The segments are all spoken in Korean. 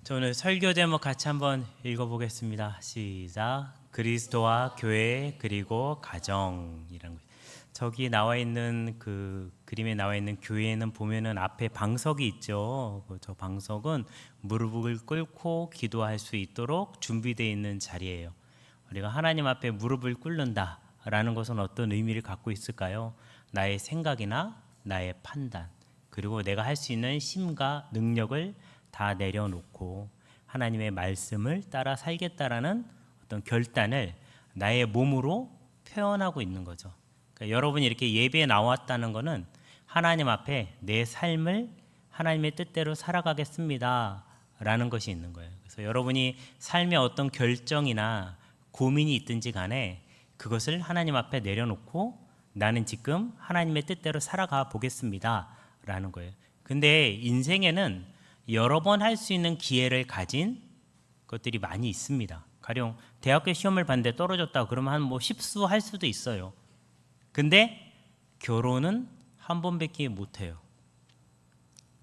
오늘 설교 제목 같이 한번 읽어보겠습니다. 시작. 그리스도와 교회 그리고 가정이라는 거. 저기 나와 있는 그 그림에 나와 있는 교회는 보면은 앞에 방석이 있죠. 저 방석은 무릎을 꿇고 기도할 수 있도록 준비되어 있는 자리예요. 우리가 하나님 앞에 무릎을 꿇는다라는 것은 어떤 의미를 갖고 있을까요? 나의 생각이나 나의 판단, 그리고 내가 할 수 있는 힘과 능력을 다 내려놓고 하나님의 말씀을 따라 살겠다라는 어떤 결단을 나의 몸으로 표현하고 있는 거죠. 그러니까 여러분이 이렇게 예배에 나왔다는 것은 하나님 앞에 내 삶을 하나님의 뜻대로 살아가겠습니다 라는 것이 있는 거예요. 그래서 여러분이 삶의 어떤 결정이나 고민이 있든지 간에 그것을 하나님 앞에 내려놓고 나는 지금 하나님의 뜻대로 살아가 보겠습니다 라는 거예요. 근데 인생에는 여러 번 할 수 있는 기회를 가진 것들이 많이 있습니다. 가령 대학교 시험을 봤는데 떨어졌다 그러면 한 10수 할 수도 있어요. 근데 결혼은 한 번밖에 못 해요.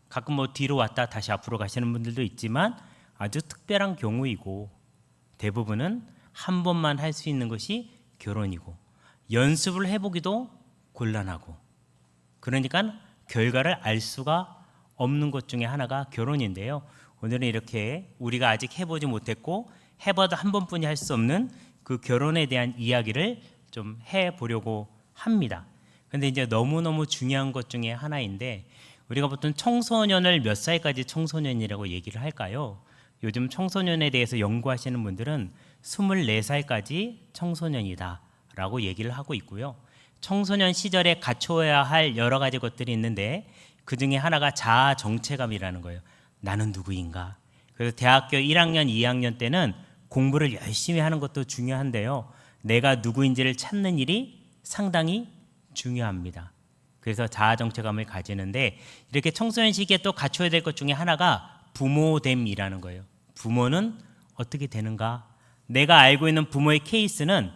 가끔 뒤로 왔다 다시 앞으로 가시는 분들도 있지만 아주 특별한 경우이고, 대부분은 한 번만 할 수 있는 것이 결혼이고, 연습을 해보기도 곤란하고, 그러니까 결과를 알 수가 없는 것 중에 하나가 결혼인데요. 오늘은 이렇게 우리가 아직 해보지 못했고 해봐도 한 번뿐이 할 수 없는 그 결혼에 대한 이야기를 좀 해보려고 합니다. 근데 이제 너무너무 중요한 것 중에 하나인데, 우리가 보통 청소년을 몇 살까지 청소년이라고 얘기를 할까요? 요즘 청소년에 대해서 연구하시는 분들은 24살까지 청소년이다 라고 얘기를 하고 있고요. 청소년 시절에 갖춰야 할 여러 가지 것들이 있는데 그 중에 하나가 자아 정체감이라는 거예요. 나는 누구인가? 그래서 대학교 1학년, 2학년 때는 공부를 열심히 하는 것도 중요한데요. 내가 누구인지를 찾는 일이 상당히 중요합니다. 그래서 자아 정체감을 가지는데, 이렇게 청소년 시기에 또 갖춰야 될 것 중에 하나가 부모됨이라는 거예요. 부모는 어떻게 되는가? 내가 알고 있는 부모의 케이스는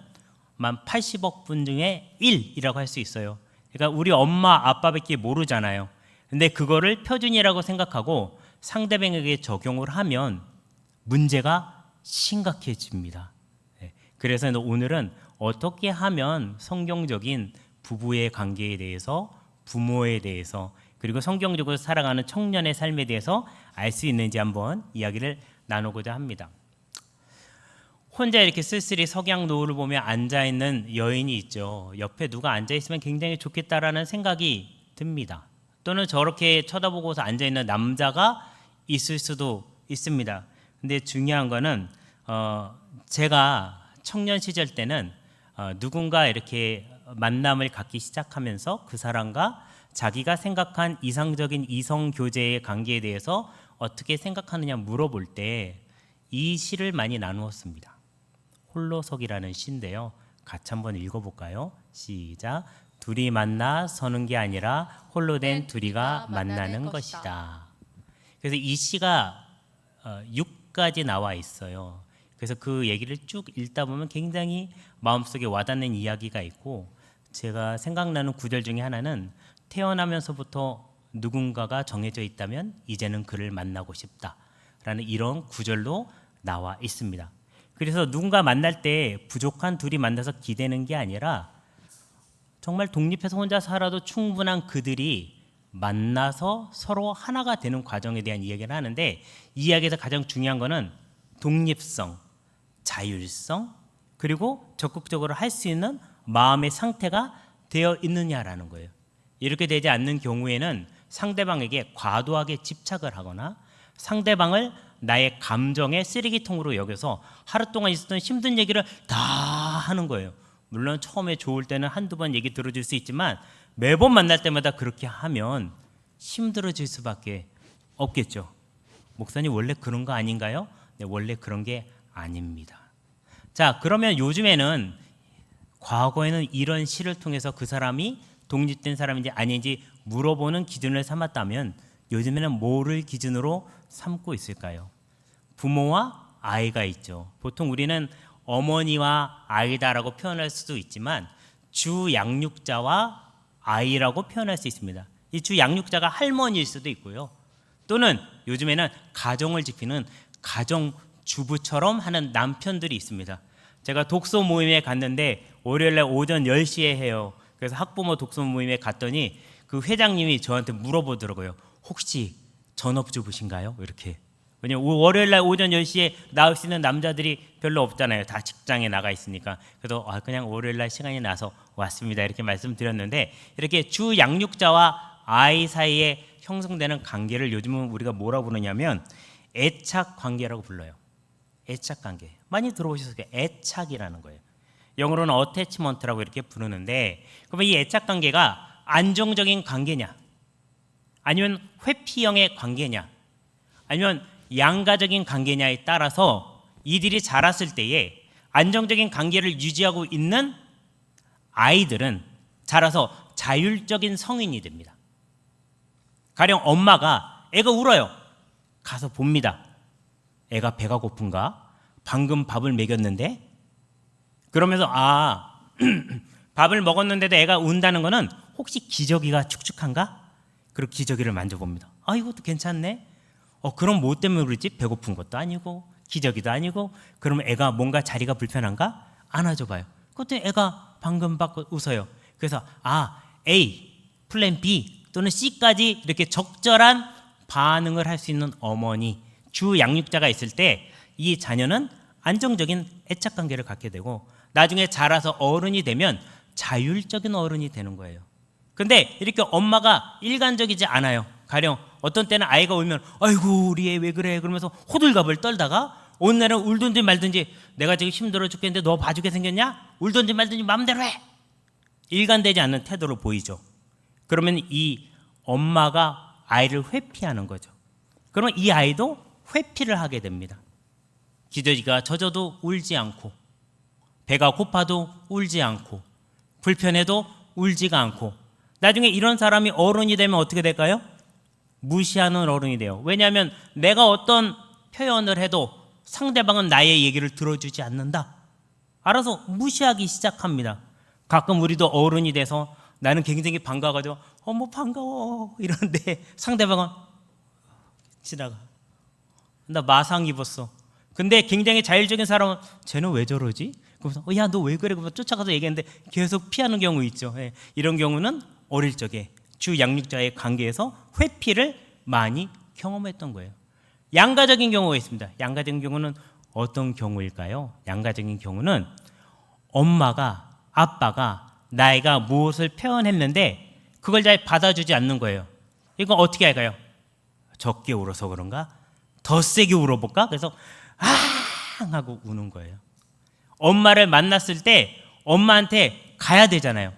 만 80억 분 중에 1이라고 할 수 있어요. 그러니까 우리 엄마 아빠밖에 모르잖아요. 근데 그거를 표준이라고 생각하고 상대방에게 적용을 하면 문제가 심각해집니다. 그래서 오늘은 어떻게 하면 성경적인 부부의 관계에 대해서, 부모에 대해서, 그리고 성경적으로 살아가는 청년의 삶에 대해서 알 수 있는지 한번 이야기를 나누고자 합니다. 혼자 이렇게 쓸쓸히 석양 노을을 보며 앉아있는 여인이 있죠. 옆에 누가 앉아있으면 굉장히 좋겠다라는 생각이 듭니다. 또는 저렇게 쳐다보고서 앉아있는 남자가 있을 수도 있습니다. 근데 중요한 거는 제가 청년 시절 때는 누군가 이렇게 만남을 갖기 시작하면서 그 사람과 자기가 생각한 이상적인 이성 교제의 관계에 대해서 어떻게 생각하느냐 물어볼 때 이 시를 많이 나누었습니다. 홀로서기라는 시인데요. 같이 한번 읽어볼까요? 시작. 둘이 만나 서는 게 아니라 홀로 된 둘이가 만나는 것이다. 그래서 이 시가 6까지 나와 있어요. 그래서 그 얘기를 쭉 읽다 보면 굉장히 마음속에 와닿는 이야기가 있고, 제가 생각나는 구절 중에 하나는 태어나면서부터 누군가가 정해져 있다면 이제는 그를 만나고 싶다라는 이런 구절로 나와 있습니다. 그래서 누군가 만날 때 부족한 둘이 만나서 기대는 게 아니라 정말 독립해서 혼자 살아도 충분한 그들이 만나서 서로 하나가 되는 과정에 대한 이야기를 하는데, 이 이야기에서 가장 중요한 거는 독립성, 자율성, 그리고 적극적으로 할 수 있는 마음의 상태가 되어 있느냐라는 거예요. 이렇게 되지 않는 경우에는 상대방에게 과도하게 집착을 하거나 상대방을 나의 감정의 쓰레기통으로 여겨서 하루 동안 있었던 힘든 얘기를 다 하는 거예요. 물론 처음에 좋을 때는 한두 번 얘기 들어줄 수 있지만 매번 만날 때마다 그렇게 하면 힘들어질 수밖에 없겠죠. 목사님 원래 그런 거 아닌가요? 네, 원래 그런 게 아닙니다. 자, 그러면 요즘에는, 과거에는 이런 시를 통해서 그 사람이 독립된 사람인지 아닌지 물어보는 기준을 삼았다면 요즘에는 뭐를 기준으로 삼고 있을까요? 부모와 아이가 있죠. 보통 우리는 어머니와 아이다라고 표현할 수도 있지만 주 양육자와 아이라고 표현할 수 있습니다. 이 주 양육자가 할머니일 수도 있고요. 또는 요즘에는 가정을 지키는 가정 주부처럼 하는 남편들이 있습니다. 제가 독서 모임에 갔는데 월요일날 오전 10시에 해요. 그래서 학부모 독서 모임에 갔더니 그 회장님이 저한테 물어보더라고요. 혹시 전업주부신가요? 이렇게. 왜냐면 월요일날 오전 10시에 나올 수 있는 남자들이 별로 없잖아요. 다 직장에 나가 있으니까. 그래서 그냥 월요일날 시간이 나서 왔습니다. 이렇게 말씀드렸는데, 이렇게 주 양육자와 아이 사이에 형성되는 관계를 요즘은 우리가 뭐라고 부르냐면 애착 관계라고 불러요. 애착 관계. 많이 들어보셨을 거예요. 애착이라는 거예요. 영어로는 attachment라고 이렇게 부르는데, 그러면 이 애착 관계가 안정적인 관계냐, 아니면 회피형의 관계냐, 아니면 양가적인 관계냐에 따라서 이들이 자랐을 때에 안정적인 관계를 유지하고 있는 아이들은 자라서 자율적인 성인이 됩니다. 가령 엄마가 애가 울어요. 가서 봅니다. 애가 배가 고픈가? 방금 밥을 먹였는데? 그러면서 밥을 먹었는데도 애가 운다는 거는 혹시 기저귀가 축축한가? 그리고 기저귀를 만져봅니다. 이것도 괜찮네. 그럼 뭐 때문에 그러지? 배고픈 것도 아니고 기저귀도 아니고. 그러면 애가 뭔가 자리가 불편한가? 안아줘봐요. 그것도 애가 방금 받고 웃어요. 그래서 A, 플랜 B 또는 C까지 이렇게 적절한 반응을 할 수 있는 어머니, 주 양육자가 있을 때 이 자녀는 안정적인 애착관계를 갖게 되고 나중에 자라서 어른이 되면 자율적인 어른이 되는 거예요. 근데 이렇게 엄마가 일관적이지 않아요. 가령 어떤 때는 아이가 울면 아이고 우리 애 왜 그래 그러면서 호들갑을 떨다가 어느 날은 울든지 말든지 내가 지금 힘들어 죽겠는데 너 봐주게 생겼냐? 울든지 말든지 마음대로 해. 일관되지 않는 태도를 보이죠. 그러면 이 엄마가 아이를 회피하는 거죠. 그러면 이 아이도 회피를 하게 됩니다. 기저귀가 젖어도 울지 않고, 배가 고파도 울지 않고, 불편해도 울지가 않고, 나중에 이런 사람이 어른이 되면 어떻게 될까요? 무시하는 어른이 돼요. 왜냐하면 내가 어떤 표현을 해도 상대방은 나의 얘기를 들어주지 않는다. 알아서 무시하기 시작합니다. 가끔 우리도 어른이 돼서 나는 굉장히 반가워가지고 어머 반가워 이러는데 상대방은 지나가. 나 마상 입었어. 근데 굉장히 자율적인 사람은 쟤는 왜 저러지? 그러면서 야 너 왜 그래? 그러면 쫓아가서 얘기했는데 계속 피하는 경우 있죠. 이런 경우는 어릴 적에 주 양육자의 관계에서 회피를 많이 경험했던 거예요. 양가적인 경우가 있습니다. 양가적인 경우는 어떤 경우일까요? 양가적인 경우는 엄마가 아빠가 나이가 무엇을 표현했는데 그걸 잘 받아주지 않는 거예요. 이거 어떻게 할까요? 적게 울어서 그런가? 더 세게 울어볼까? 그래서 하고 우는 거예요. 엄마를 만났을 때 엄마한테 가야 되잖아요.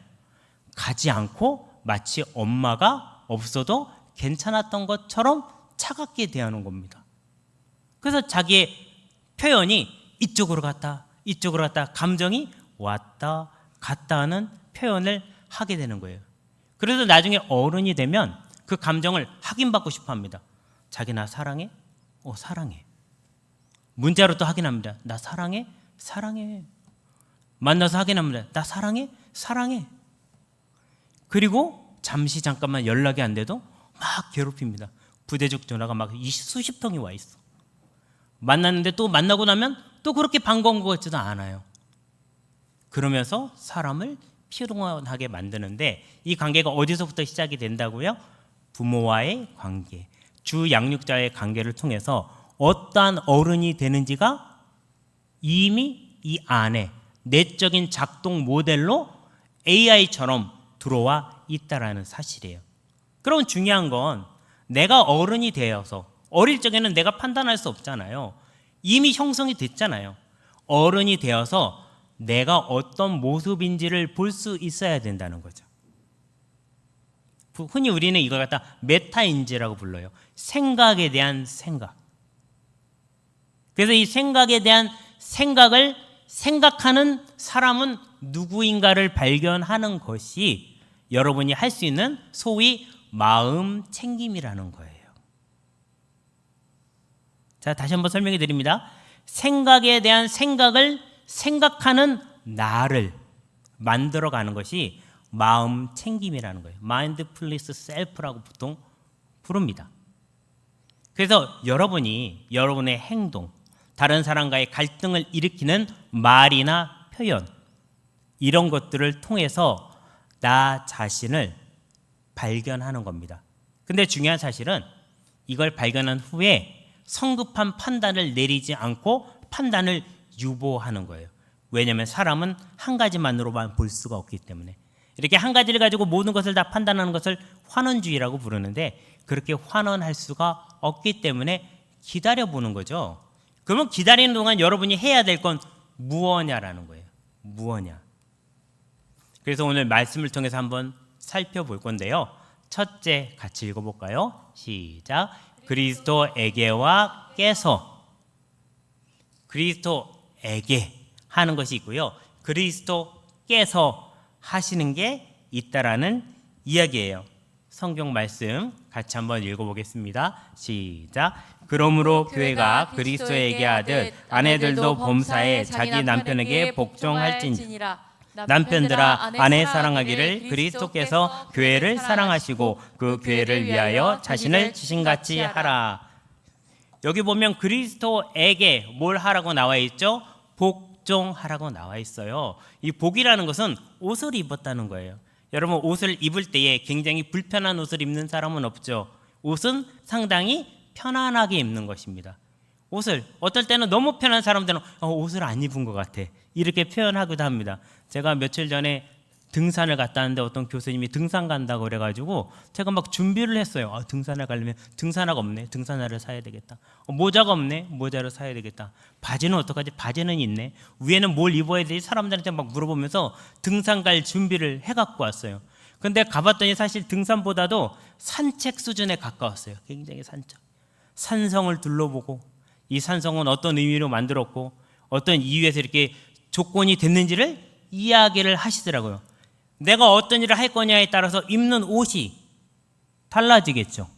가지 않고 마치 엄마가 없어도 괜찮았던 것처럼 차갑게 대하는 겁니다. 그래서 자기의 표현이 이쪽으로 갔다 이쪽으로 갔다, 감정이 왔다 갔다 하는 표현을 하게 되는 거예요. 그래서 나중에 어른이 되면 그 감정을 확인받고 싶어 합니다. 자기 나 사랑해? 사랑해. 문자로 또 확인합니다. 나 사랑해? 사랑해. 만나서 확인합니다. 나 사랑해? 사랑해. 그리고 잠시 잠깐만 연락이 안 돼도 막 괴롭힙니다. 부대적 전화가 막 수십 통이 와 있어. 만났는데 또 만나고 나면 또 그렇게 반가운 것 같지도 않아요. 그러면서 사람을 피곤하게 만드는데 이 관계가 어디서부터 시작이 된다고요? 부모와의 관계, 주 양육자의 관계를 통해서 어떠한 어른이 되는지가 이미 이 안에 내적인 작동 모델로 AI처럼 들어와 있다라는 사실이에요. 그럼 중요한 건 내가 어른이 되어서 어릴 적에는 내가 판단할 수 없잖아요. 이미 형성이 됐잖아요. 어른이 되어서 내가 어떤 모습인지를 볼 수 있어야 된다는 거죠. 흔히 우리는 이걸 갖다 메타인지라고 불러요. 생각에 대한 생각. 그래서 이 생각에 대한 생각을 생각하는 사람은 누구인가를 발견하는 것이 여러분이 할 수 있는 소위 마음 챙김이라는 거예요. 자, 다시 한번 설명해 드립니다. 생각에 대한 생각을 생각하는 나를 만들어가는 것이 마음 챙김이라는 거예요. Mindfulness Self라고 보통 부릅니다. 그래서 여러분의 행동, 다른 사람과의 갈등을 일으키는 말이나 표현, 이런 것들을 통해서 나 자신을 발견하는 겁니다. 근데 중요한 사실은 이걸 발견한 후에 성급한 판단을 내리지 않고 판단을 유보하는 거예요. 왜냐하면 사람은 한 가지만으로만 볼 수가 없기 때문에. 이렇게 한 가지를 가지고 모든 것을 다 판단하는 것을 환원주의라고 부르는데, 그렇게 환원할 수가 없기 때문에 기다려보는 거죠. 그러면 기다리는 동안 여러분이 해야 될 건 무엇냐라는 거예요. 무엇냐. 그래서 오늘 말씀을 통해서 한번 살펴볼 건데요. 첫째 같이 읽어볼까요? 시작. 그리스도에게와 깨서. 그리스도에게 하는 것이 있고요. 그리스도께서 하시는 게 있다라는 이야기예요. 성경 말씀 같이 한번 읽어보겠습니다. 시작. 그러므로 교회가 그리스도에게 하듯 아내들도 범사에 자기 남편에게 복종할지니라. 남편들아 아내 사랑하기를 그리스도께서 교회를 사랑하시고 그 교회를 위하여 자신을 지신같이 하라. 여기 보면 그리스도에게 뭘 하라고 나와 있죠? 복종하라고 나와 있어요. 이 복이라는 것은 옷을 입었다는 거예요. 여러분, 옷을 입을 때에 굉장히 불편한 옷을 입는 사람은 없죠. 옷은 상당히 편안하게 입는 것입니다. 옷을 어떨 때는 너무 편한 사람들은 옷을 안 입은 것 같아, 이렇게 표현하기도 합니다. 제가 며칠 전에 등산을 갔다 왔는데 어떤 교수님이 등산 간다고 그래가지고 제가 막 준비를 했어요. 등산을 가려면 등산화가 없네, 등산화를 사야 되겠다. 모자가 없네, 모자를 사야 되겠다. 바지는 어떡하지? 바지는 있네. 위에는 뭘 입어야 되지? 사람들한테 막 물어보면서 등산 갈 준비를 해갖고 왔어요. 근데 가봤더니 사실 등산보다도 산책 수준에 가까웠어요. 굉장히 산성을 둘러보고, 이 산성은 어떤 의미로 만들었고 어떤 이유에서 이렇게 조건이 됐는지를 이야기를 하시더라고요. 내가 어떤 일을 할 거냐에 따라서 입는 옷이 달라지겠죠.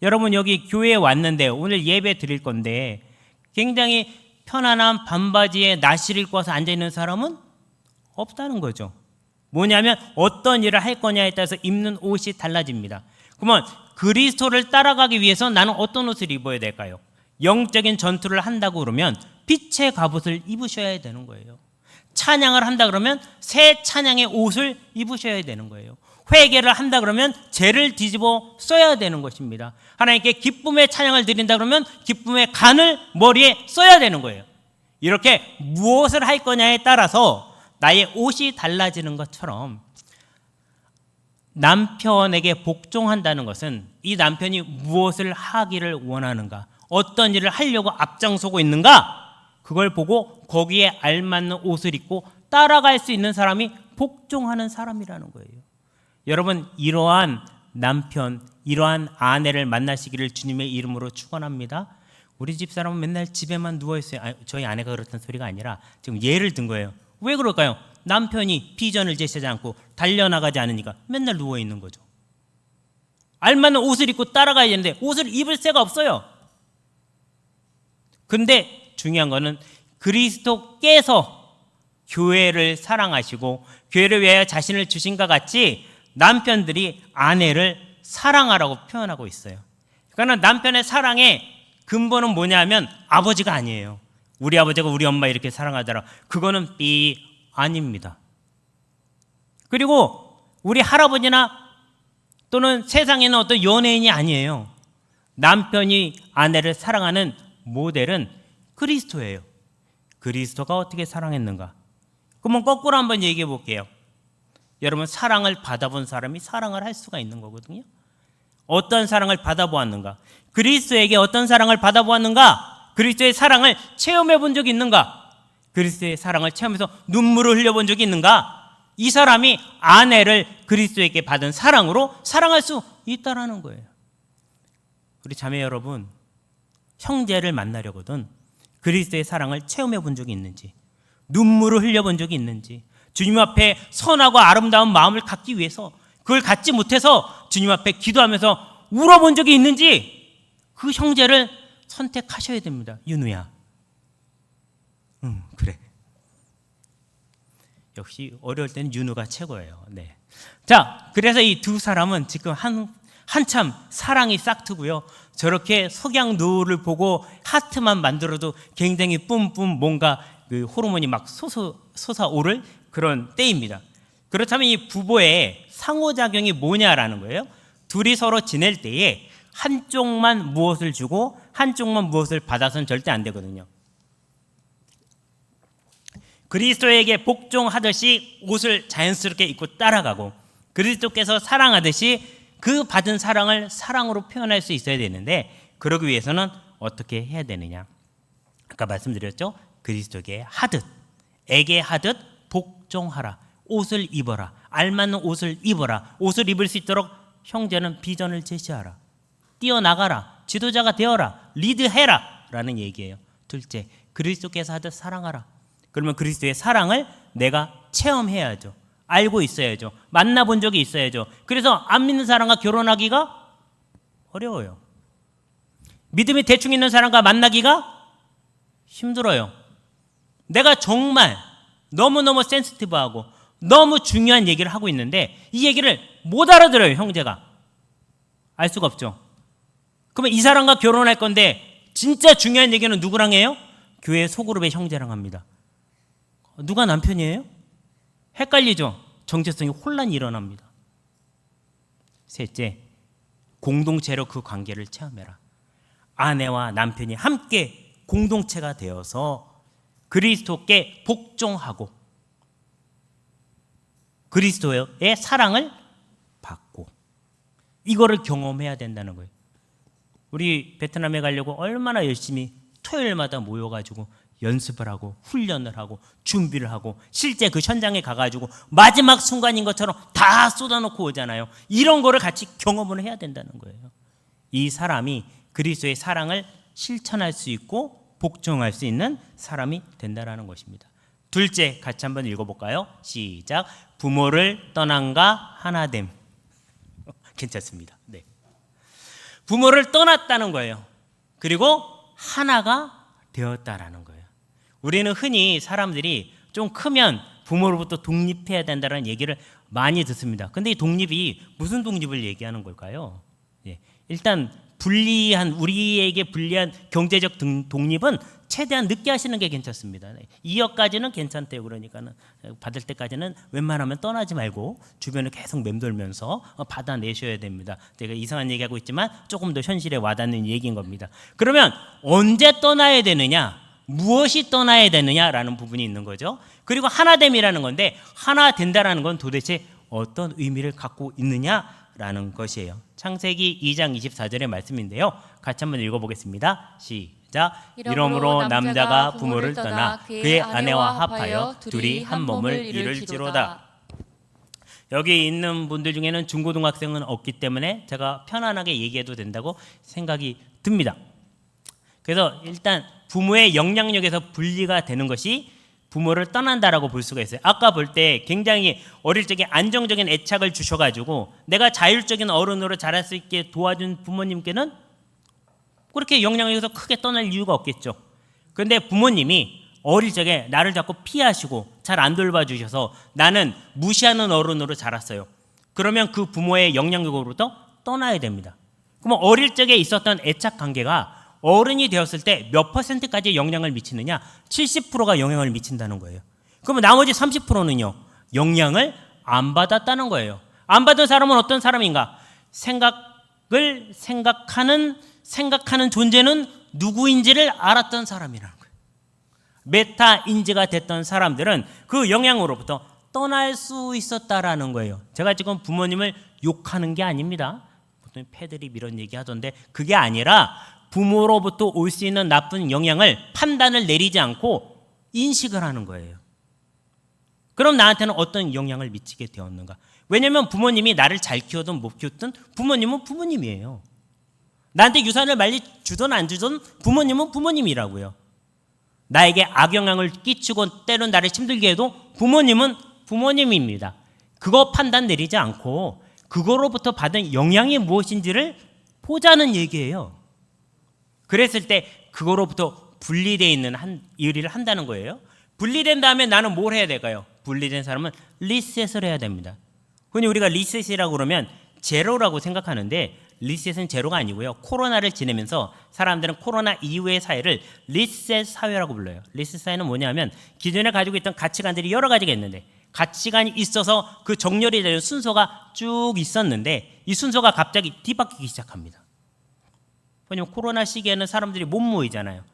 여러분, 여기 교회에 왔는데 오늘 예배 드릴 건데 굉장히 편안한 반바지에 나시를 입고 와서 앉아있는 사람은 없다는 거죠. 뭐냐면 어떤 일을 할 거냐에 따라서 입는 옷이 달라집니다. 그러면 그리스도를 따라가기 위해서 나는 어떤 옷을 입어야 될까요? 영적인 전투를 한다고 그러면 빛의 갑옷을 입으셔야 되는 거예요. 찬양을 한다 그러면 새 찬양의 옷을 입으셔야 되는 거예요. 회개를 한다 그러면 죄를 뒤집어 써야 되는 것입니다. 하나님께 기쁨의 찬양을 드린다 그러면 기쁨의 간을 머리에 써야 되는 거예요. 이렇게 무엇을 할 거냐에 따라서 나의 옷이 달라지는 것처럼 남편에게 복종한다는 것은 이 남편이 무엇을 하기를 원하는가, 어떤 일을 하려고 앞장서고 있는가, 그걸 보고 거기에 알맞는 옷을 입고 따라갈 수 있는 사람이 복종하는 사람이라는 거예요. 여러분, 이러한 남편, 이러한 아내를 만나시기를 주님의 이름으로 축원합니다. 우리 집사람은 맨날 집에만 누워있어요. 저희 아내가 그렇다는 소리가 아니라 지금 예를 든 거예요. 왜 그럴까요? 남편이 비전을 제시하지 않고 달려나가지 않으니까 맨날 누워있는 거죠. 알맞는 옷을 입고 따라가야 되는데 옷을 입을 새가 없어요. 근데 중요한 거는 그리스도께서 교회를 사랑하시고 교회를 위하여 자신을 주신 것 같이 남편들이 아내를 사랑하라고 표현하고 있어요. 그러니까 남편의 사랑의 근본은 뭐냐면 아버지가 아니에요. 우리 아버지가 우리 엄마 이렇게 사랑하더라, 그거는 아닙니다. 그리고 우리 할아버지나 또는 세상에는 어떤 연예인이 아니에요. 남편이 아내를 사랑하는 모델은 그리스도예요. 그리스도가 어떻게 사랑했는가? 그러면 거꾸로 한번 얘기해 볼게요. 여러분, 사랑을 받아본 사람이 사랑을 할 수가 있는 거거든요. 어떤 사랑을 받아보았는가? 그리스도에게 어떤 사랑을 받아보았는가? 그리스도의 사랑을 체험해 본 적이 있는가? 그리스도의 사랑을 체험해서 눈물을 흘려본 적이 있는가? 이 사람이 아내를 그리스도에게 받은 사랑으로 사랑할 수 있다라는 거예요. 우리 자매 여러분, 형제를 만나려거든 그리스도의 사랑을 체험해 본 적이 있는지, 눈물을 흘려본 적이 있는지, 주님 앞에 선하고 아름다운 마음을 갖기 위해서 그걸 갖지 못해서 주님 앞에 기도하면서 울어본 적이 있는지, 그 형제를 선택하셔야 됩니다. 윤우야, 그래. 역시 어려울 때는 윤우가 최고예요. 네. 자, 그래서 이 두 사람은 지금 한참 사랑이 싹트고요. 저렇게 석양노을을 보고 하트만 만들어도 굉장히 뿜뿜 뭔가 그 호르몬이 막 솟아오를 그런 때입니다. 그렇다면 이 부부의 상호작용이 뭐냐라는 거예요. 둘이 서로 지낼 때에 한쪽만 무엇을 주고 한쪽만 무엇을 받아서는 절대 안 되거든요. 그리스도에게 복종하듯이 옷을 자연스럽게 입고 따라가고, 그리스도께서 사랑하듯이 그 받은 사랑을 사랑으로 표현할 수 있어야 되는데, 그러기 위해서는 어떻게 해야 되느냐. 아까 말씀드렸죠. 그리스도에게 하듯, 에게 하듯 복종하라. 옷을 입어라. 알맞는 옷을 입어라. 옷을 입을 수 있도록 형제는 비전을 제시하라. 뛰어나가라. 지도자가 되어라. 리드해라 라는 얘기예요. 둘째, 그리스도께서 하듯 사랑하라. 그러면 그리스도의 사랑을 내가 체험해야죠. 알고 있어야죠. 만나본 적이 있어야죠. 그래서 안 믿는 사람과 결혼하기가 어려워요. 믿음이 대충 있는 사람과 만나기가 힘들어요. 내가 정말 너무너무 센시티브하고 너무 중요한 얘기를 하고 있는데 이 얘기를 못 알아들어요. 형제가. 알 수가 없죠. 그러면 이 사람과 결혼할 건데 진짜 중요한 얘기는 누구랑 해요? 교회 소그룹의 형제랑 합니다. 누가 남편이에요? 헷갈리죠? 정체성이 혼란이 일어납니다. 셋째, 공동체로 그 관계를 체험해라. 아내와 남편이 함께 공동체가 되어서 그리스도께 복종하고 그리스도의 사랑을 받고, 이거를 경험해야 된다는 거예요. 우리 베트남에 가려고 얼마나 열심히 토요일마다 모여가지고 연습을 하고 훈련을 하고 준비를 하고 실제 그 현장에 가가지고 마지막 순간인 것처럼 다 쏟아놓고 오잖아요. 이런 거를 같이 경험을 해야 된다는 거예요. 이 사람이 그리스도의 사랑을 실천할 수 있고 복종할 수 있는 사람이 된다는 것입니다. 둘째, 같이 한번 읽어볼까요? 시작. 부모를 떠난가 하나됨. 괜찮습니다. 네. 부모를 떠났다는 거예요. 그리고 하나가 되었다라는 거예요. 우리는 흔히 사람들이 좀 크면 부모로부터 독립해야 된다는 얘기를 많이 듣습니다. 근데 이 독립이 무슨 독립을 얘기하는 걸까요? 예. 일단 우리에게 불리한 경제적 독립은 최대한 늦게 하시는 게 괜찮습니다. 2억까지는 괜찮대요. 그러니까는 받을 때까지는 웬만하면 떠나지 말고 주변을 계속 맴돌면서 받아내셔야 됩니다. 제가 이상한 얘기하고 있지만 조금 더 현실에 와닿는 얘기인 겁니다. 그러면 언제 떠나야 되느냐? 무엇이 떠나야 되느냐라는 부분이 있는 거죠. 그리고 하나됨이라는 건데, 하나 된다라는 건 도대체 어떤 의미를 갖고 있느냐라는 것이에요. 창세기 2장 24절의 말씀인데요. 같이 한번 읽어보겠습니다. 시작. 이러므로 남자가 부모를 떠나 그의 아내와 합하여 둘이 한 몸을 이룰지로다. 여기 있는 분들 중에는 중고등학생은 없기 때문에 제가 편안하게 얘기해도 된다고 생각이 듭니다. 그래서 일단 부모의 영향력에서 분리가 되는 것이 부모를 떠난다라고 볼 수가 있어요. 아까 볼 때 굉장히 어릴 적에 안정적인 애착을 주셔가지고 내가 자율적인 어른으로 자랄 수 있게 도와준 부모님께는 그렇게 영향력에서 크게 떠날 이유가 없겠죠. 그런데 부모님이 어릴 적에 나를 자꾸 피하시고 잘 안 돌봐주셔서 나는 무시하는 어른으로 자랐어요. 그러면 그 부모의 영향력으로부터 떠나야 됩니다. 그러면 어릴 적에 있었던 애착 관계가 어른이 되었을 때 몇 %까지 영향을 미치느냐? 70%가 영향을 미친다는 거예요. 그러면 나머지 30%는요, 영향을 안 받았다는 거예요. 안 받은 사람은 어떤 사람인가? 생각하는 존재는 누구인지를 알았던 사람이라는 거예요. 메타 인지가 됐던 사람들은 그 영향으로부터 떠날 수 있었다라는 거예요. 제가 지금 부모님을 욕하는 게 아닙니다. 보통 패들이 이런 얘기 하던데 그게 아니라 부모로부터 올 수 있는 나쁜 영향을 판단을 내리지 않고 인식을 하는 거예요. 그럼 나한테는 어떤 영향을 미치게 되었는가? 왜냐하면 부모님이 나를 잘 키우든 못 키우든 부모님은 부모님이에요. 나한테 유산을 많이 주든 안 주든 부모님은 부모님이라고요. 나에게 악영향을 끼치고 때론 나를 힘들게 해도 부모님은 부모님입니다. 그거 판단 내리지 않고 그거로부터 받은 영향이 무엇인지를 보자는 얘기예요. 그랬을 때 그거로부터 분리되어 있는 일을 한다는 거예요. 분리된 다음에 나는 뭘 해야 될까요? 분리된 사람은 리셋을 해야 됩니다. 흔히 우리가 리셋이라고 그러면 제로라고 생각하는데 리셋은 제로가 아니고요. 코로나를 지내면서 사람들은 코로나 이후의 사회를 리셋 사회라고 불러요. 리셋 사회는 뭐냐면 기존에 가지고 있던 가치관들이 여러 가지가 있는데 가치관이 있어서 그 정렬이 되는 순서가 쭉 있었는데 이 순서가 갑자기 뒤바뀌기 시작합니다. 왜냐면 코로나 시기에는 사람들이 못 모이잖아요.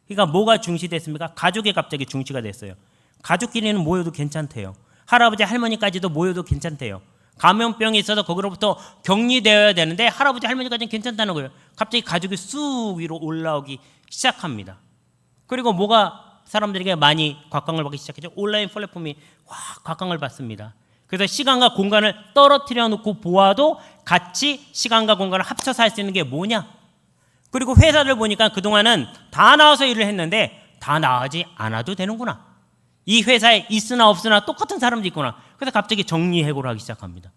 그러니까 뭐가 중시됐습니까? 가족이 갑자기 중시가 됐어요. 가족끼리는 모여도 괜찮대요. 할아버지 할머니까지도 모여도 괜찮대요. 감염병이 있어서 거기로부터 격리되어야 되는데 할아버지 할머니까지는 괜찮다는 거예요. 갑자기 가족이 쑥 위로 올라오기 시작합니다. 그리고 뭐가 사람들에게 많이 곽광을 받기 시작했죠? 온라인 플랫폼이 확 곽광을 받습니다. 그래서 시간과 공간을 떨어뜨려 놓고 보아도 같이 시간과 공간을 합쳐서 할 수 있는 게 뭐냐? 그리고 회사를 보니까 그동안은 다 나와서 일을 했는데 다 나가지 않아도 되는구나. 이 회사에 있으나 없으나 똑같은 사람도 있구나. 그래서 갑자기 정리해고를 하기 시작합니다.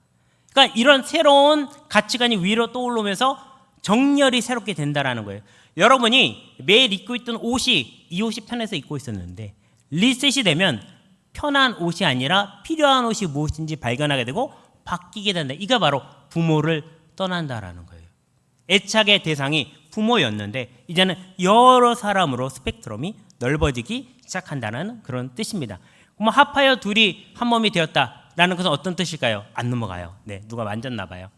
그러니까 이런 새로운 가치관이 위로 떠오르면서 정렬이 새롭게 된다는 거예요. 여러분이 매일 입고 있던 옷이 이 옷이 편해서 입고 있었는데 리셋이 되면 편한 옷이 아니라 필요한 옷이 무엇인지 발견하게 되고 바뀌게 된다. 이게 바로 부모를 떠난다라는 거예요. 애착의 대상이 부모였는데 이제는 여러 사람으로 스펙트럼이 넓어지기 시작한다는 그런 뜻입니다. 그럼 합하여 둘이 한 몸이 되었다라는 것은 어떤 뜻일까요? 안 넘어가요. 네, 누가 만졌나 봐요.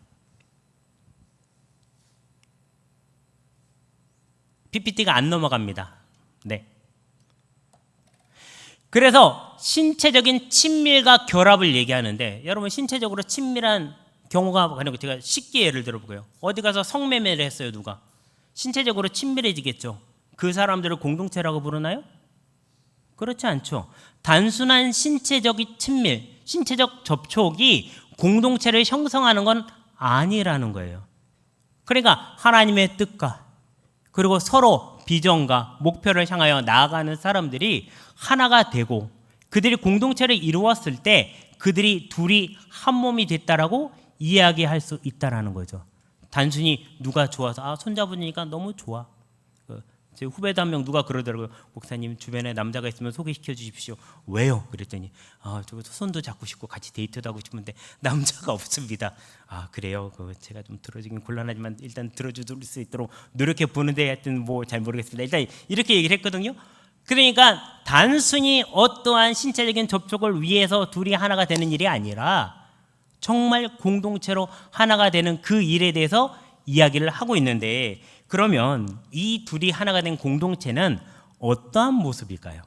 PPT가 안 넘어갑니다. 네. 그래서 신체적인 친밀과 결합을 얘기하는데 여러분 신체적으로 친밀한 경우가 제가 쉽게 예를 들어볼게요. 어디 가서 성매매를 했어요. 누가? 신체적으로 친밀해지겠죠. 그 사람들을 공동체라고 부르나요? 그렇지 않죠. 단순한 신체적인 친밀, 신체적 접촉이 공동체를 형성하는 건 아니라는 거예요. 그러니까 하나님의 뜻과 그리고 서로 비전과 목표를 향하여 나아가는 사람들이 하나가 되고 그들이 공동체를 이루었을 때 그들이 둘이 한 몸이 됐다라고 이야기할 수 있다라는 거죠. 단순히 누가 좋아서 손자분이니까 너무 좋아. 제 후배도 한 명 누가 그러더라고요. 목사님 주변에 남자가 있으면 소개시켜 주십시오. 왜요? 그랬더니 저 손도 잡고 싶고 같이 데이트도 하고 싶은데 남자가 없습니다. 그래요? 제가 좀 들어주긴 곤란하지만 일단 들어줄 수 있도록 노력해 보는데 하여튼 뭐 잘 모르겠습니다. 일단 이렇게 얘기를 했거든요. 그러니까 단순히 어떠한 신체적인 접촉을 위해서 둘이 하나가 되는 일이 아니라 정말 공동체로 하나가 되는 그 일에 대해서 이야기를 하고 있는데 그러면 이 둘이 하나가 된 공동체는 어떠한 모습일까요?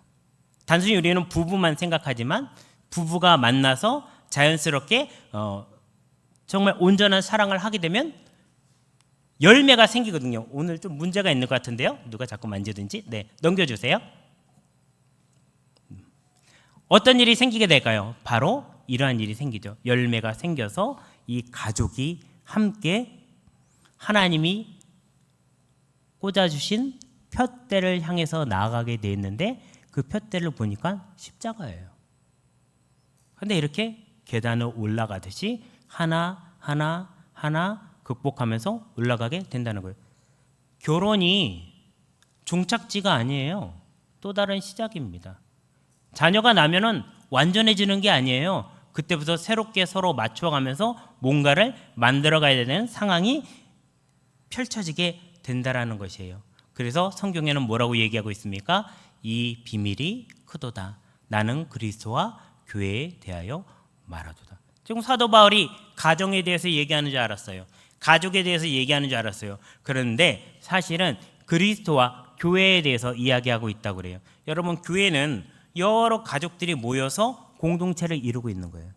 단순히 우리는 부부만 생각하지만 부부가 만나서 자연스럽게 정말 온전한 사랑을 하게 되면 열매가 생기거든요. 오늘 좀 문제가 있는 것 같은데요. 누가 자꾸 만지든지. 네, 넘겨주세요. 어떤 일이 생기게 될까요? 바로 이러한 일이 생기죠. 열매가 생겨서 이 가족이 함께 하나님이 꽂아주신 푯대를 향해서 나아가게 돼 있는데 그 푯대를 보니까 십자가예요. 그런데 이렇게 계단을 올라가듯이 하나 극복하면서 올라가게 된다는 거예요. 결혼이 종착지가 아니에요. 또 다른 시작입니다. 자녀가 나면은 완전해지는 게 아니에요. 그때부터 새롭게 서로 맞춰가면서 뭔가를 만들어가야 되는 상황이 펼쳐지게 된다라는 것이에요. 그래서 성경에는 뭐라고 얘기하고 있습니까? 이 비밀이 크도다. 나는 그리스도와 교회에 대하여 말하도다. 지금 사도 바울이 가정에 대해서 얘기하는 줄 알았어요. 가족에 대해서 얘기하는 줄 알았어요. 그런데 사실은 그리스도와 교회에 대해서 이야기하고 있다고 그래요. 여러분 교회는 여러 가족들이 모여서 공동체를 이루고 있는 거예요.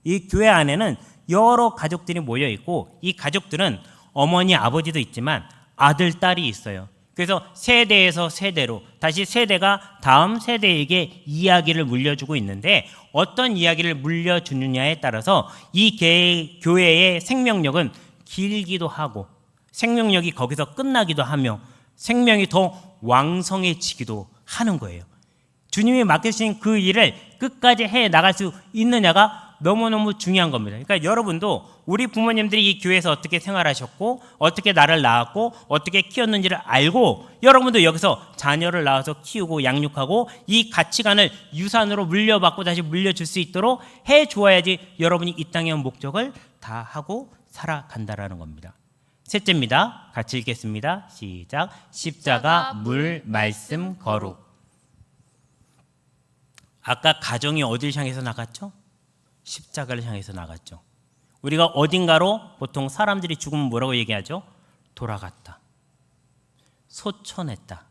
이 교회 안에는 여러 가족들이 모여 있고 이 가족들은 어머니 아버지도 있지만 아들 딸이 있어요. 그래서 세대에서 세대로 다시 세대가 다음 세대에게 이야기를 물려주고 있는데 어떤 이야기를 물려주느냐에 따라서 이 교회의 생명력은 길기도 하고 생명력이 거기서 끝나기도 하며 생명이 더 왕성해지기도 하는 거예요. 주님이 맡겨주신 그 일을 끝까지 해 나갈 수 있느냐가 너무너무 중요한 겁니다. 그러니까 여러분도 우리 부모님들이 이 교회에서 어떻게 생활하셨고 어떻게 나를 낳았고 어떻게 키웠는지를 알고 여러분도 여기서 자녀를 낳아서 키우고 양육하고 이 가치관을 유산으로 물려받고 다시 물려줄 수 있도록 해주어야지 여러분이 이 땅의 목적을 다 하고 살아간다라는 겁니다. 셋째입니다. 같이 읽겠습니다. 시작. 십자가, 물, 말씀, 거룩. 아까 가정이 어딜 향해서 나갔죠? 십자가를 향해서 나갔죠. 우리가 어딘가로 보통 사람들이 죽으면 뭐라고 얘기하죠? 돌아갔다, 소천했다,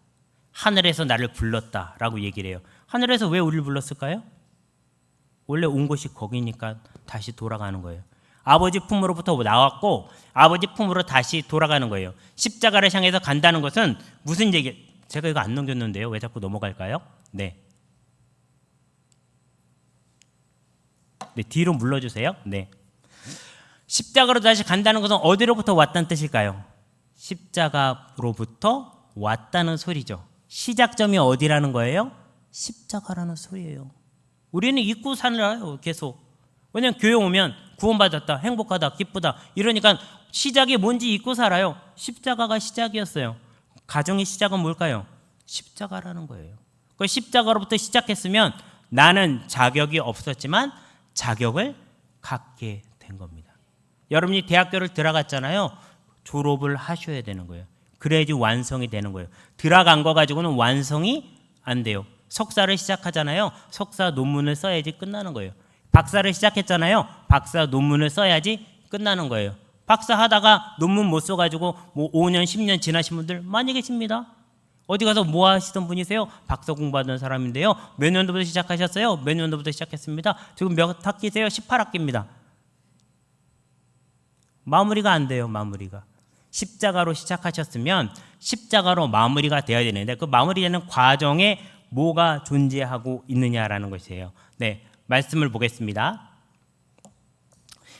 하늘에서 나를 불렀다 라고 얘기를 해요. 하늘에서 왜 우리를 불렀을까요? 원래 온 곳이 거기니까 다시 돌아가는 거예요. 아버지 품으로부터 나왔고 아버지 품으로 다시 돌아가는 거예요. 십자가를 향해서 간다는 것은 무슨 얘기? 제가 이거 안 넘겼는데요. 왜 자꾸 넘어갈까요? 네, 뒤로 물러주세요. 네. 십자가로 다시 간다는 것은 어디로부터 왔다는 뜻일까요? 십자가로부터 왔다는 소리죠. 시작점이 어디라는 거예요? 십자가라는 소리예요. 우리는 잊고 살아요, 계속. 왜냐하면 교회 오면 구원받았다, 행복하다, 기쁘다 이러니까 시작이 뭔지 잊고 살아요. 십자가가 시작이었어요. 가정의 시작은 뭘까요? 십자가라는 거예요. 그 십자가로부터 시작했으면 나는 자격이 없었지만 자격을 갖게 된 겁니다. 여러분이 대학교를 들어갔잖아요. 졸업을 하셔야 되는 거예요. 그래야지 완성이 되는 거예요. 들어간 거 가지고는 완성이 안 돼요. 석사를 시작하잖아요. 석사 논문을 써야지 끝나는 거예요. 박사를 시작했잖아요. 박사 논문을 써야지 끝나는 거예요. 박사 하다가 논문 못 써가지고 뭐 5년, 10년 지나신 분들 많이 계십니다. 어디 가서 뭐 하시던 분이세요? 박사 공부하던 사람인데요. 몇 년도부터 시작하셨어요? 몇 년도부터 시작했습니다. 지금 몇 학기세요? 18학기입니다. 마무리가 안 돼요. 마무리가. 십자가로 시작하셨으면 십자가로 마무리가 되어야 되는데 그 마무리되는 과정에 뭐가 존재하고 있느냐라는 것이에요. 네, 말씀을 보겠습니다.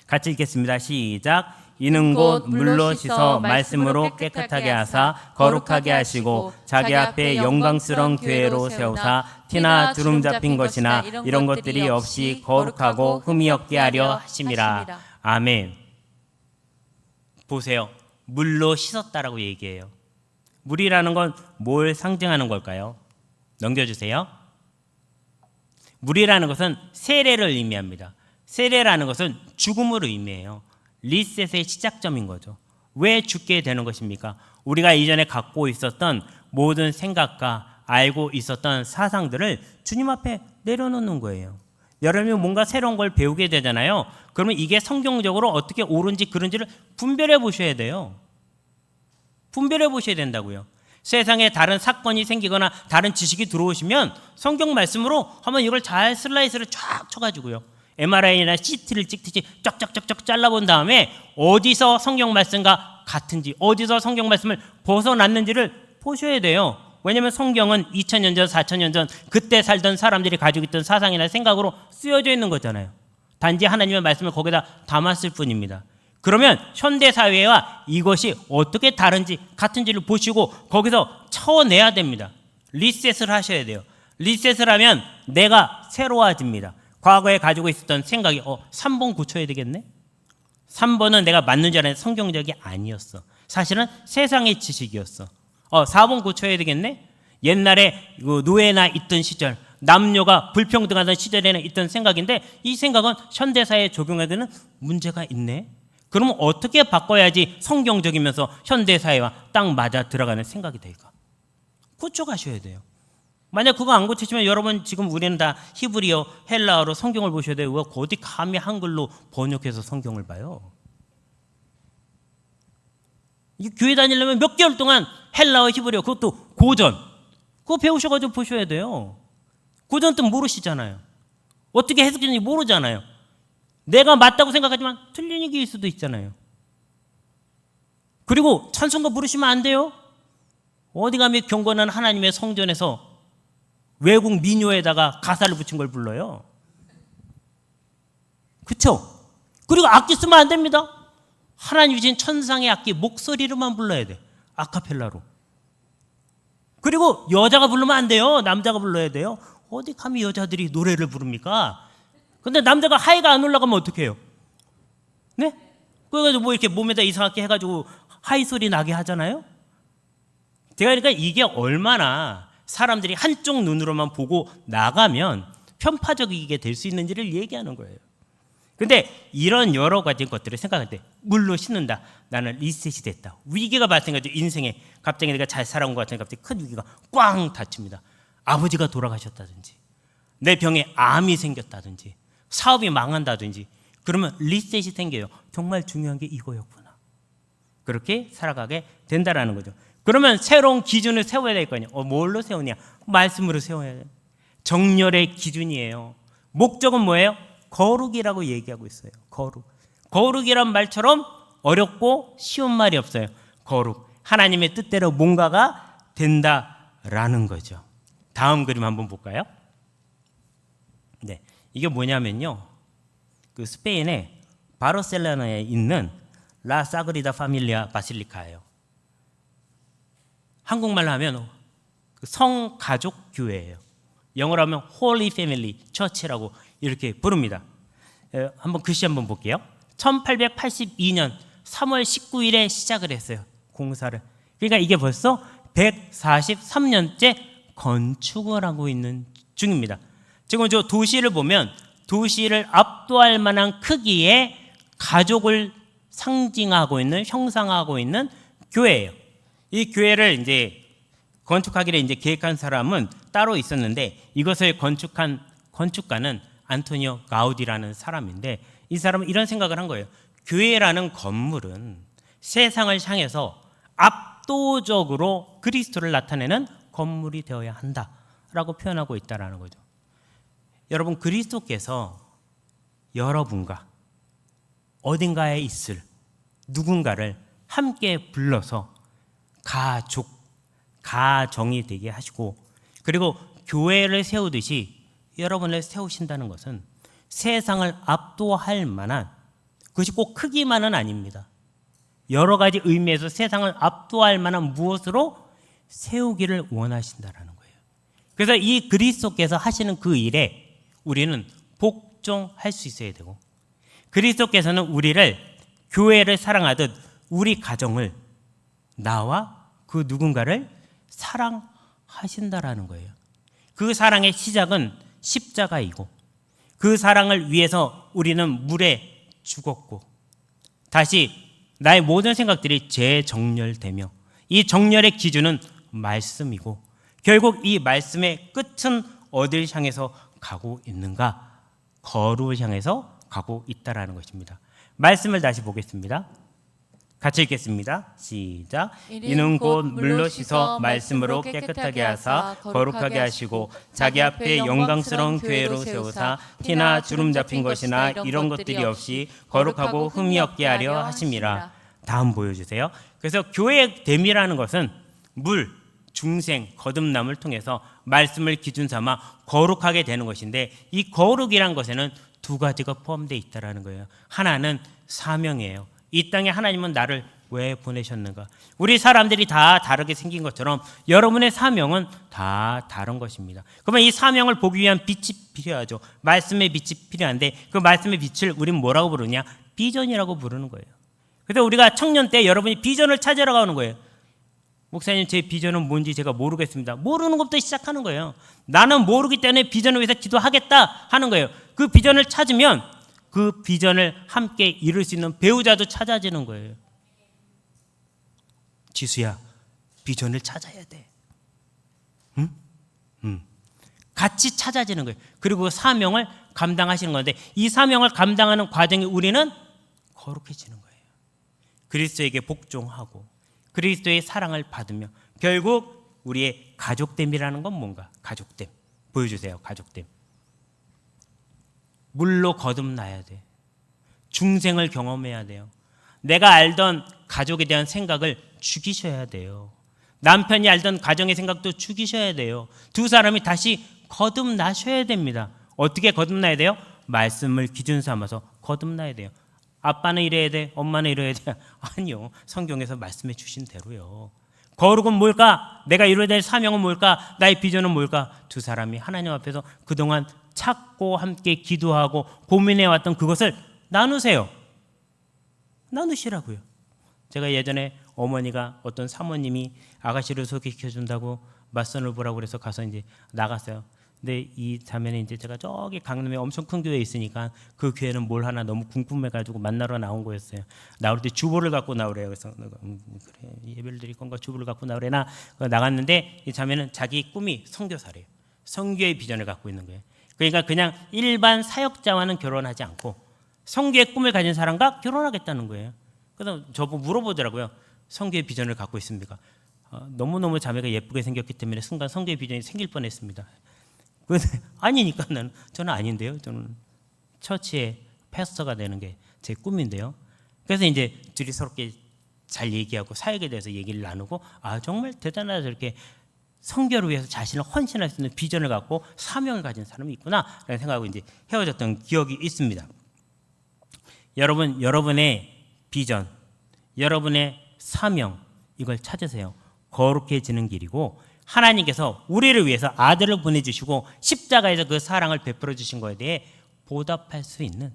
같이 읽겠습니다. 시작. 이는 곧 물로 씻어 말씀으로 깨끗하게 하사 거룩하게 하시고 자기 앞에 영광스러운 교회로 세우사 티나 주름 잡힌 것이나 이런 것들이 없이 거룩하고 흠이 없게 하려 하심이라. 아멘. 보세요. 물로 씻었다라고 얘기해요. 물이라는 건 뭘 상징하는 걸까요? 넘겨주세요. 물이라는 것은 세례를 의미합니다. 세례라는 것은 죽음을 의미해요. 리셋의 시작점인 거죠. 왜 죽게 되는 것입니까? 우리가 이전에 갖고 있었던 모든 생각과 알고 있었던 사상들을 주님 앞에 내려놓는 거예요. 여러분이 뭔가 새로운 걸 배우게 되잖아요. 그러면 이게 성경적으로 어떻게 옳은지 그른지를 분별해 보셔야 돼요. 분별해 보셔야 된다고요. 세상에 다른 사건이 생기거나 다른 지식이 들어오시면 성경 말씀으로 한번 이걸 잘 슬라이스를 쫙 쳐가지고요. MRI나 CT를 찍듯이 쫙쫙쫙쫙 잘라본 다음에 어디서 성경 말씀과 같은지 어디서 성경 말씀을 벗어났는지를 보셔야 돼요. 왜냐하면 성경은 2000년 전 4000년 전 그때 살던 사람들이 가지고 있던 사상이나 생각으로 쓰여져 있는 거잖아요. 단지 하나님의 말씀을 거기다 담았을 뿐입니다. 그러면 현대사회와 이것이 어떻게 다른지 같은지를 보시고 거기서 쳐내야 됩니다. 리셋을 하셔야 돼요. 리셋을 하면 내가 새로워집니다. 과거에 가지고 있었던 생각이 3번 고쳐야 되겠네? 3번은 내가 맞는 줄 알았는데 성경적이 아니었어. 사실은 세상의 지식이었어. 4번 고쳐야 되겠네? 옛날에 노예나 있던 시절 남녀가 불평등하던 시절에는 있던 생각인데 이 생각은 현대사회에 적용해야 되는 문제가 있네? 그러면 어떻게 바꿔야지 성경적이면서 현대사회와 딱 맞아 들어가는 생각이 될까? 고쳐가셔야 돼요. 만약 그거 안 고치시면 여러분 지금 우리는 다 히브리어, 헬라어로 성경을 보셔야 돼요. 왜 어디 감히 한글로 번역해서 성경을 봐요? 이 교회 다니려면 몇 개월 동안 헬라어, 히브리어 그것도 고전 그거 배우셔가지고 보셔야 돼요. 고전 뜻 모르시잖아요. 어떻게 해석되는지 모르잖아요. 내가 맞다고 생각하지만 틀린 얘기일 수도 있잖아요. 그리고 찬송가 부르시면 안 돼요. 어디 가면 경건한 하나님의 성전에서 외국 민요에다가 가사를 붙인 걸 불러요. 그렇죠? 그리고 악기 쓰면 안 됩니다. 하나님 주신 천상의 악기 목소리로만 불러야 돼. 아카펠라로. 그리고 여자가 부르면 안 돼요. 남자가 불러야 돼요. 어디 감히 여자들이 노래를 부릅니까? 근데 남자가 하이가 안 올라가면 어떡해요? 네? 그래가지고 뭐 이렇게 몸에다 이상하게 해가지고 하이 소리 나게 하잖아요? 제가 그러니까 이게 얼마나 사람들이 한쪽 눈으로만 보고 나가면 편파적이게 될 수 있는지를 얘기하는 거예요. 근데 이런 여러 가지 것들을 생각할 때 물로 씻는다. 나는 리셋이 됐다. 위기가 발생하죠. 인생에 갑자기 내가 잘 살아온 것 같은데 갑자기 큰 위기가 꽝 닫힙니다. 아버지가 돌아가셨다든지 내 병에 암이 생겼다든지 사업이 망한다든지 그러면 리셋이 생겨요. 정말 중요한 게 이거였구나. 그렇게 살아가게 된다라는 거죠. 그러면 새로운 기준을 세워야 될 거 아니에요. 뭘로 세우냐? 말씀으로 세워야 돼요. 정렬의 기준이에요. 목적은 뭐예요? 거룩이라고 얘기하고 있어요. 거룩이란 말처럼 어렵고 쉬운 말이 없어요. 거룩. 하나님의 뜻대로 뭔가가 된다라는 거죠. 다음 그림 한번 볼까요? 네, 이게 뭐냐면요. 그 스페인의 바르셀로나에 있는 라 사그리다 파밀리아 바실리카예요. 한국말로 하면 성가족 교회예요. 영어로 하면 Holy Family Church라고 이렇게 부릅니다. 한번 글씨 한번 볼게요. 1882년 3월 19일에 시작을 했어요. 공사를. 그러니까 이게 벌써 143년째 건축을 하고 있는 중입니다. 지금 저 도시를 보면 도시를 압도할 만한 크기의 가족을 상징하고 있는 형상하고 있는 교회예요. 이 교회를 이제 건축하기를 이제 계획한 사람은 따로 있었는데 이것을 건축한 건축가는 안토니오 가우디라는 사람인데 이 사람은 이런 생각을 한 거예요. 교회라는 건물은 세상을 향해서 압도적으로 그리스도를 나타내는 건물이 되어야 한다라고 표현하고 있다라는 거죠. 여러분, 그리스도께서 여러분과 어딘가에 있을 누군가를 함께 불러서 가정이 되게 하시고 그리고 교회를 세우듯이 여러분을 세우신다는 것은 세상을 압도할 만한, 그것이 꼭 크기만은 아닙니다. 여러 가지 의미에서 세상을 압도할 만한 무엇으로 세우기를 원하신다라는 거예요. 그래서 이 그리스도께서 하시는 그 일에 우리는 복종할 수 있어야 되고, 그리스도께서는 우리를 교회를 사랑하듯 우리 가정을, 나와 그 누군가를 사랑하신다라는 거예요. 그 사랑의 시작은 십자가이고 그 사랑을 위해서 우리는 물에 죽었고 다시 나의 모든 생각들이 재정렬되며 이 정렬의 기준은 말씀이고 결국 이 말씀의 끝은 어딜 향해서 가고 있는가? 거룩을 향해서 가고 있다라는 것입니다. 말씀을 다시 보겠습니다. 같이 읽겠습니다. 시작. 이는 곧 물로 씻어 말씀으로 깨끗하게 하사 거룩하게 하시고 자기 앞에 영광스러운 교회로 세우사 티나 주름 잡힌 것이나 이런 것들이 없이 거룩하고 흠이 없게 하려 하심이라. 다음 보여주세요. 그래서 교회됨이라는 것은 물, 중생, 거듭남을 통해서 말씀을 기준 삼아 거룩하게 되는 것인데 이 거룩이란 것에는 두 가지가 포함되어 있다는 거예요. 하나는 사명이에요. 이 땅에 하나님은 나를 왜 보내셨는가? 우리 사람들이 다 다르게 생긴 것처럼 여러분의 사명은 다 다른 것입니다. 그러면 이 사명을 보기 위한 빛이 필요하죠. 말씀의 빛이 필요한데 그 말씀의 빛을 우리는 뭐라고 부르냐? 비전이라고 부르는 거예요. 그래서 우리가 청년 때 여러분이 비전을 찾으러 가는 거예요. 목사님, 제 비전은 뭔지 제가 모르겠습니다. 모르는 것부터 시작하는 거예요. 나는 모르기 때문에 비전을 위해서 기도하겠다 하는 거예요. 그 비전을 찾으면 그 비전을 함께 이룰 수 있는 배우자도 찾아지는 거예요. 지수야, 비전을 찾아야 돼. 응? 같이 찾아지는 거예요. 그리고 사명을 감당하시는 건데 이 사명을 감당하는 과정에 우리는 거룩해지는 거예요. 그리스도에게 복종하고 그리스도의 사랑을 받으며 결국 우리의 가족됨이라는 건 뭔가? 가족됨. 보여주세요. 가족됨. 물로 거듭나야 돼. 중생을 경험해야 돼요. 내가 알던 가족에 대한 생각을 죽이셔야 돼요. 남편이 알던 가정의 생각도 죽이셔야 돼요. 두 사람이 다시 거듭나셔야 됩니다. 어떻게 거듭나야 돼요? 말씀을 기준 삼아서 거듭나야 돼요. 아빠는 이래야 돼, 엄마는 이래야 돼. 아니요. 성경에서 말씀해 주신 대로요. 거룩은 뭘까? 내가 이루어야 될 사명은 뭘까? 나의 비전은 뭘까? 두 사람이 하나님 앞에서 그동안 찾고 함께 기도하고 고민해왔던 그것을 나누세요. 나누시라고요. 제가 예전에 어머니가 어떤 사모님이 아가씨를 소개시켜준다고 맞선을 보라고 그래서 가서 이제 나갔어요. 근데 이 자매는 이제 제가 저기 강남에 엄청 큰 교회에 있으니까 그 교회는 뭘 하나 너무 궁금해가지고 만나러 나온 거였어요. 나올 때 주보를 갖고 나오래요. 그래서 그래 예배를 드릴 건가 주보를 갖고 나오래나 나갔는데 이 자매는 자기 꿈이 선교사래요. 선교의 비전을 갖고 있는 거예요. 그러니까 그냥 일반 사역자와는 결혼하지 않고 선교의 꿈을 가진 사람과 결혼하겠다는 거예요. 그래서 저보고 물어보더라고요. 선교의 비전을 갖고 있습니까? 너무너무 자매가 예쁘게 생겼기 때문에 순간 선교의 비전이 생길 뻔했습니다. 아니니까 저는 아닌데요. 저는 처치의 패스터가 되는 게 제 꿈인데요. 그래서 이제 둘이 서로게 잘 얘기하고 사역에 대해서 얘기를 나누고 정말 대단하다 저렇게 선교를 위해서 자신을 헌신할 수 있는 비전을 갖고 사명을 가진 사람이 있구나라는 생각하고 이제 헤어졌던 기억이 있습니다. 여러분, 여러분의 비전, 여러분의 사명 이걸 찾으세요. 거룩해지는 길이고 하나님께서 우리를 위해서 아들을 보내주시고 십자가에서 그 사랑을 베풀어 주신 것에 대해 보답할 수 있는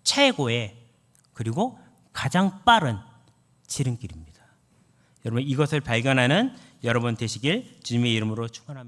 최고의 그리고 가장 빠른 지름길입니다. 여러분 이것을 발견하는 여러분 되시길 주님의 이름으로 축원합니다.